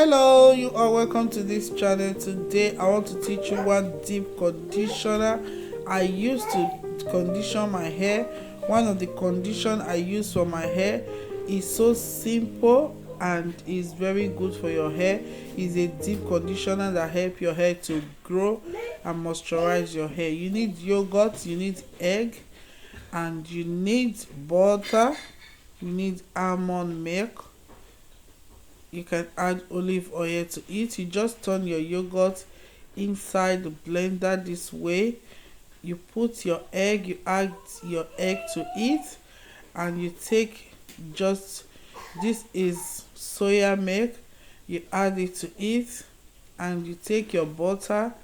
Hello, you are welcome to this channel. Today I want to teach you one deep conditioner I use to condition my hair. One of the condition I use for my hair is so simple and is very good for your hair. Is a deep conditioner that help your hair to grow and moisturize your hair. You need yogurt, you need egg, and you need butter, you need almond milk. You can add olive oil to it. You just turn your yogurt inside the blender this way. You put your egg, you add your egg to it, and you take just, this is soya milk, you add it to it, and you take your butter,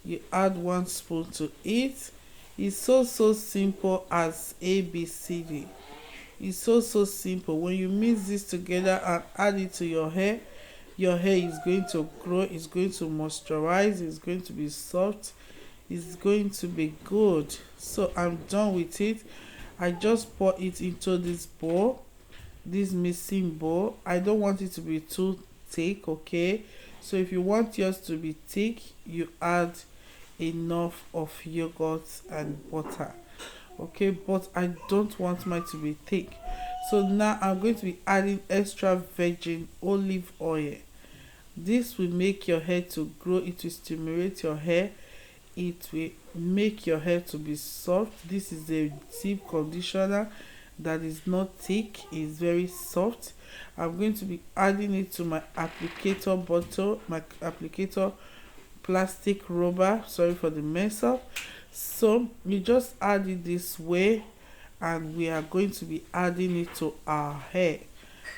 you add 1 spoon to it. It's so simple as ABCD. It's so simple. When you mix this together and add it to your hair is going to grow, it's going to moisturize, it's going to be soft, it's going to be good. So I'm done with it. I just pour it into this bowl, this mixing bowl. I don't want it to be too thick, okay? So if you want yours to be thick, you add enough of yogurt and butter, okay? But I don't want mine to be thick. So now I'm going to be adding extra virgin olive oil. This will make your hair to grow, it will stimulate your hair, it will make your hair to be soft. This is a deep conditioner that is not thick, it's very soft. I'm going to be adding it to my applicator bottle, my applicator plastic rubber, sorry for the mess up. So you just add it this way, and we are going to be adding it to our hair.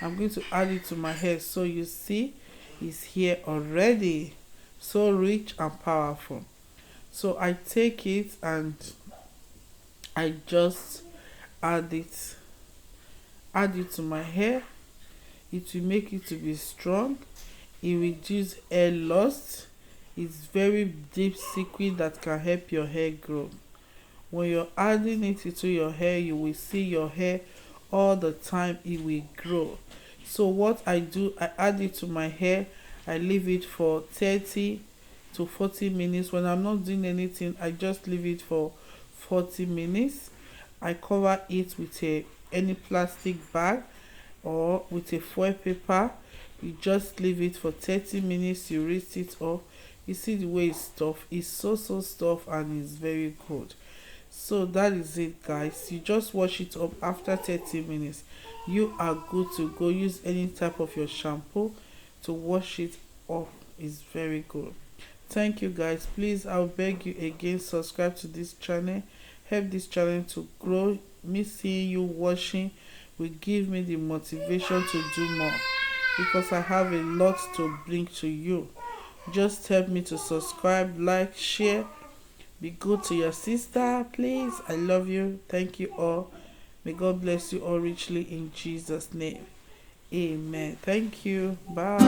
I'm going to add it to my hair, so you see it's here already, so rich and powerful. So I take it and I just add it to my hair. It will make it to be strong, it reduce hair loss. It's very deep secret that can help your hair grow. When you're adding it into your hair, you will see your hair all the time, it will grow. So what I do, I add it to my hair, I leave it for 30 to 40 minutes. When I'm not doing anything, I just leave it for 40 minutes. I cover it with any plastic bag or with a foil paper. You just leave it for 30 minutes, you rinse it off. You see the way it's tough, it's so tough, and it's very good. So that is it, guys. You just wash it up after 30 minutes. You are good to go. Use any type of your shampoo to wash it up. It's very good. Thank you, guys. Please, I'll beg you again, subscribe to this channel. Help this channel to grow. Me seeing you washing will give me the motivation to do more, because I have a lot to bring to you. Just help me to subscribe, like, share. Be good to your sister, please. I love you. Thank you all. May God bless you all richly in Jesus' name. Amen. Thank you. Bye.